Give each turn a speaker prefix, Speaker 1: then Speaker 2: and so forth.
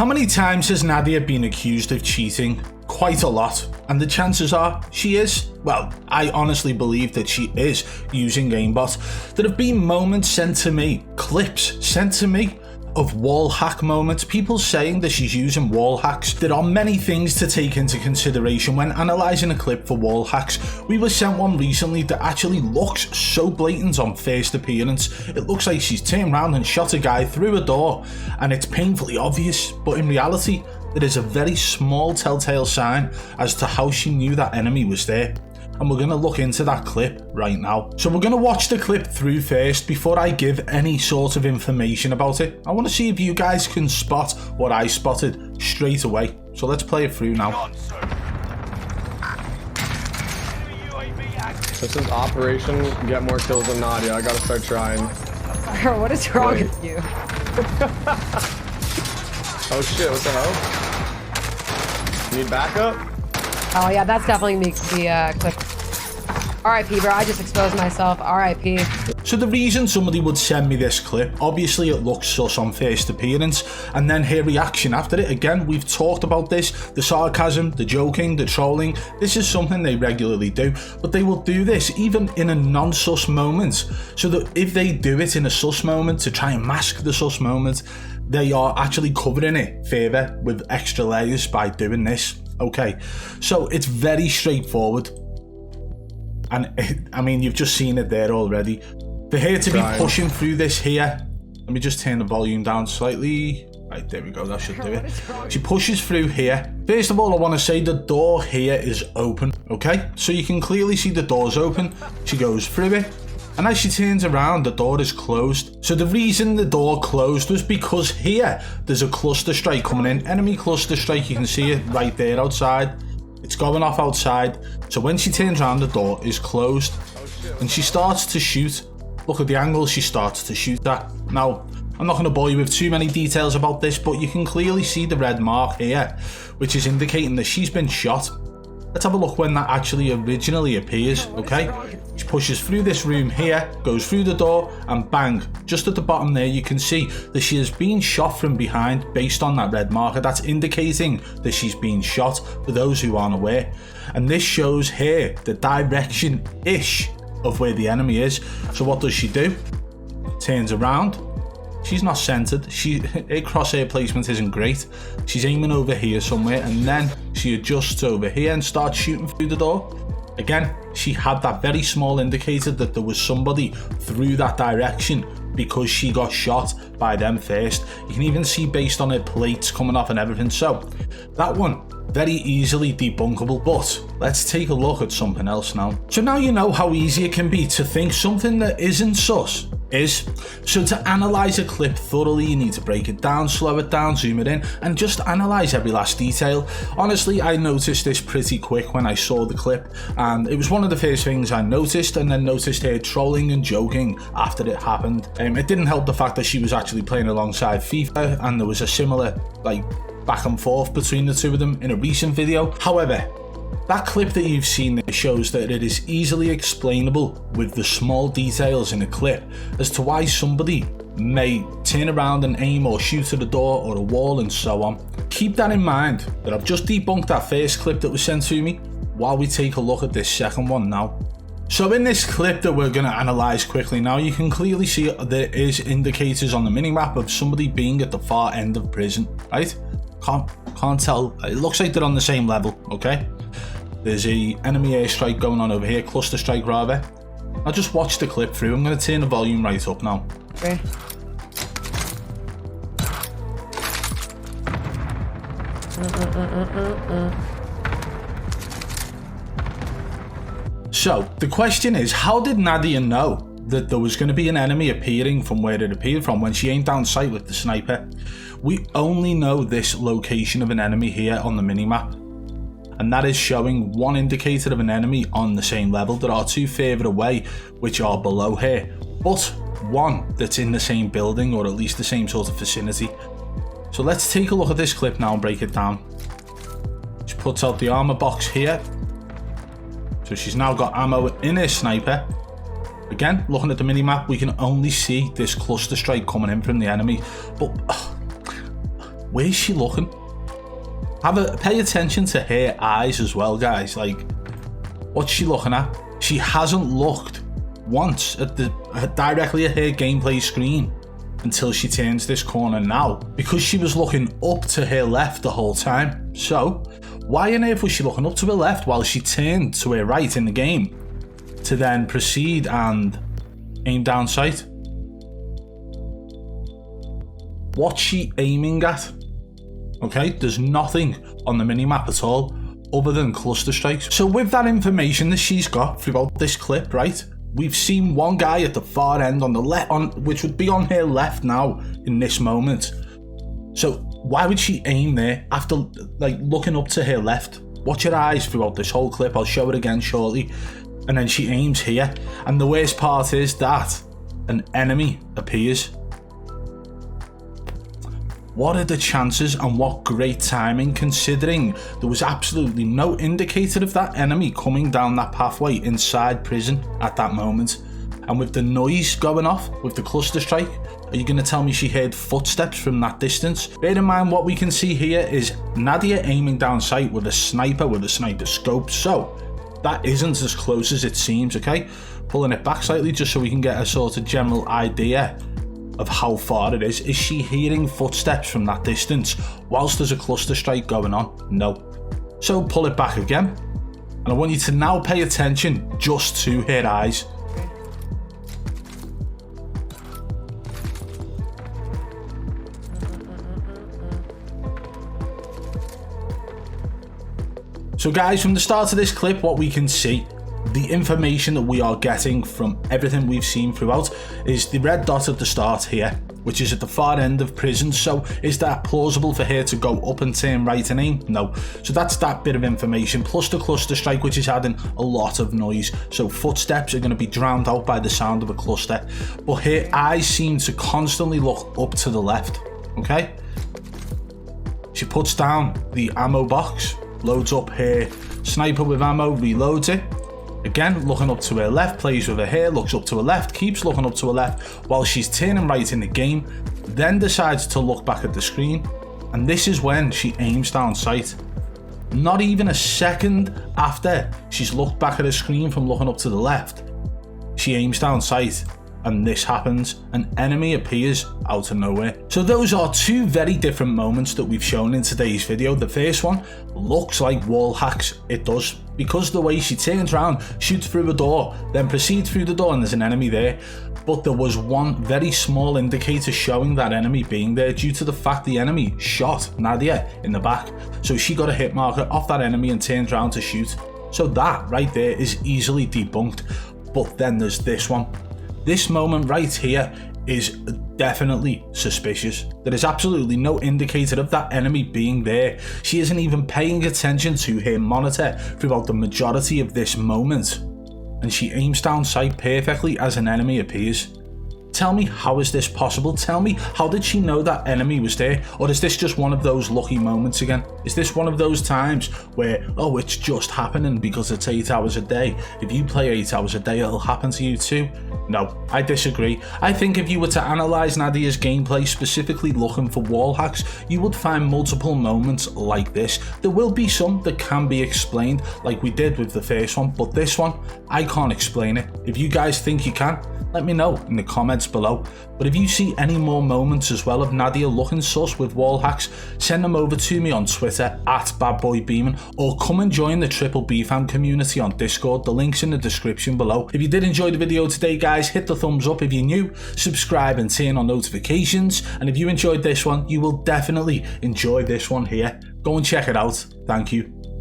Speaker 1: How many times has Nadia been accused of cheating? Quite a lot. And the chances are she is. Well, I honestly believe that she is using aimbot. There have been moments sent to me, clips sent to me, of wall hack moments, people saying that she's using wall hacks. There are many things to take into consideration when analysing a clip for wall hacks. We were sent one recently that actually looks so blatant on first appearance. It looks like she's turned around and shot a guy through a door, and it's painfully obvious, but in reality there is a very small telltale sign as to how she knew that enemy was there. And we're going to look into that clip right now. So we're going to watch the clip through first before I give any sort of information about it. I want to see if you guys can spot what I spotted straight away. So let's play it through now.
Speaker 2: This is Operation Get More Kills Than Nadia. I gotta start trying.
Speaker 3: Bro, what is wrong with you?
Speaker 2: Oh shit, what the hell? Need backup?
Speaker 3: Oh yeah, that's definitely the clip. RIP, bro, I just exposed myself. RIP.
Speaker 1: So the reason somebody would send me this clip, obviously it looks sus on first appearance, and then her reaction after it. Again, we've talked about this, the sarcasm, the joking, the trolling. This is something they regularly do, but they will do this even in a non-sus moment. So that if they do it in a sus moment to try and mask the sus moment, they are actually covering it further with extra layers by doing this. Okay, so it's very straightforward. And I mean, you've just seen it there already. For her to be pushing through this here, let me just turn the volume down slightly. Right, there we go, that should do it. She pushes through here. First of all, I want to say the door here is open, okay? So you can clearly see the door's open. She goes through it, and as she turns around, the door is closed. So the reason the door closed was because here, there's a cluster strike coming in. Enemy cluster strike, you can see it right there outside. It's going off outside. So when she turns around, the door is closed. And she starts to shoot. Look at the angle she starts to shoot at. Now, I'm not going to bore you with too many details about this, but you can clearly see the red mark here, which is indicating that she's been shot. Let's have a look when that actually originally appears, okay? She pushes through this room here, goes through the door, and bang, just at the bottom there you can see that she has been shot from behind based on that red marker. That's indicating that she's been shot, for those who aren't aware. And this shows here the direction-ish of where the enemy is. So what does she do? Turns around. She's not centered. Her crosshair placement isn't great. She's aiming over here somewhere, and then she adjusts over here and starts shooting through the door. Again, she had that very small indicator that there was somebody through that direction because she got shot by them first. You can even see based on her plates coming off and everything. So that one, very easily debunkable. But let's take a look at something else now. So now you know how easy it can be to think something that isn't sus is. So to analyze a clip thoroughly, you need to break it down, slow it down, zoom it in, and just analyze every last detail. Honestly, I noticed this pretty quick when I saw the clip, and it was one of the first things I noticed, and then noticed her trolling and joking after it happened. It didn't help the fact that she was actually playing alongside FIFA, and there was a similar back and forth between the two of them in a recent video. However, that clip that you've seen there shows that it is easily explainable with the small details in a clip as to why somebody may turn around and aim or shoot at a door or a wall and so on. Keep that in mind that I've just debunked that first clip that was sent to me while we take a look at this second one now. So in this clip that we're going to analyze quickly now, you can clearly see there is indicators on the minimap of somebody being at the far end of prison, right? Can't tell. It looks like they're on the same level, okay? There's a enemy airstrike going on over here, cluster strike rather. I'll just watch the clip through. I'm going to turn the volume right up now.
Speaker 3: Okay.
Speaker 1: So the question is, how did Nadia know that there was going to be an enemy appearing from where it appeared from when she aimed down sight with the sniper? We only know this location of an enemy here on the minimap, and that is showing one indicator of an enemy on the same level. There are two further away which are below here, but one that's in the same building or at least the same sort of vicinity. So let's take a look at this clip now and break it down. She puts out the armor box here, so she's now got ammo in her sniper. Again, looking at the minimap, we can only see this cluster strike coming in from the enemy, but where's she looking? Pay attention to her eyes as well, guys. Like, what's she looking at? She hasn't looked once directly at her gameplay screen until she turns this corner now, because she was looking up to her left the whole time. So why on earth was she looking up to her left while she turned to her right in the game to then proceed and aim down sight? What's she aiming at? Okay, there's nothing on the minimap at all other than cluster strikes. So with that information that she's got throughout this clip, right, we've seen one guy at the far end on the left, which would be on her left now in this moment. So why would she aim there after like looking up to her left? Watch her eyes throughout this whole clip. I'll show it again shortly. And then she aims here. And the worst part is that an enemy appears. What are the chances, and what great timing, considering there was absolutely no indicator of that enemy coming down that pathway inside prison at that moment. And with the noise going off with the cluster strike, are you going to tell me she heard footsteps from that distance? Bear in mind, what we can see here is Nadia aiming down sight with a sniper, with a sniper scope. So that isn't as close as it seems, okay? Pulling it back slightly just so we can get a sort of general idea of how far it is. Is she hearing footsteps from that distance whilst there's a cluster strike going on? No. So pull it back again, and I want you to now pay attention just to her eyes. So guys, from the start of this clip, what we can see, the information that we are getting from everything we've seen throughout is the red dot at the start here, which is at the far end of prison. So is that plausible for her to go up and turn right and aim? No. So that's that bit of information, plus the cluster strike, which is adding a lot of noise. So footsteps are going to be drowned out by the sound of a cluster. But her eyes seem to constantly look up to the left, okay? She puts down the ammo box, loads up her sniper with ammo, reloads it. Again, looking up to her left, plays with her hair, looks up to her left, keeps looking up to her left while she's turning right in the game, then decides to look back at the screen, and this is when she aims down sight. Not even a second after she's looked back at her screen from looking up to the left, she aims down sight, and this happens. An enemy appears out of nowhere. So those are two very different moments that we've shown in today's video. The first one looks like Wallhacks. It does, because the way she turns around, shoots through a door, then proceeds through the door, and there's an enemy there. But there was one very small indicator showing that enemy being there due to the fact the enemy shot Nadia in the back. So she got a hit marker off that enemy and turns around to shoot. So that right there is easily debunked. But then there's this one. This moment right here is definitely suspicious. There is absolutely no indicator of that enemy being there. She isn't even paying attention to her monitor throughout the majority of this moment, and she aims down sight perfectly as an enemy appears. Tell me, how is this possible? Tell me, how did she know that enemy was there? Or is this just one of those lucky moments again? Is this one of those times where, oh, it's just happening because it's 8 hours a day? If you play 8 hours a day, it'll happen to you too? No, I disagree. I think if you were to analyse Nadia's gameplay, specifically looking for wall hacks, you would find multiple moments like this. There will be some that can be explained, like we did with the first one, but this one, I can't explain it. If you guys think you can, let me know in the comments below. But if you see any more moments as well of Nadia looking sus with wall hacks, send them over to me on Twitter at BadBoy Beaman, or come and join the Triple B Fam community on Discord. The link's in the description below. If you did enjoy the video today, guys, hit the thumbs up if you're new, subscribe and turn on notifications. And if you enjoyed this one, you will definitely enjoy this one here. Go and check it out. Thank you.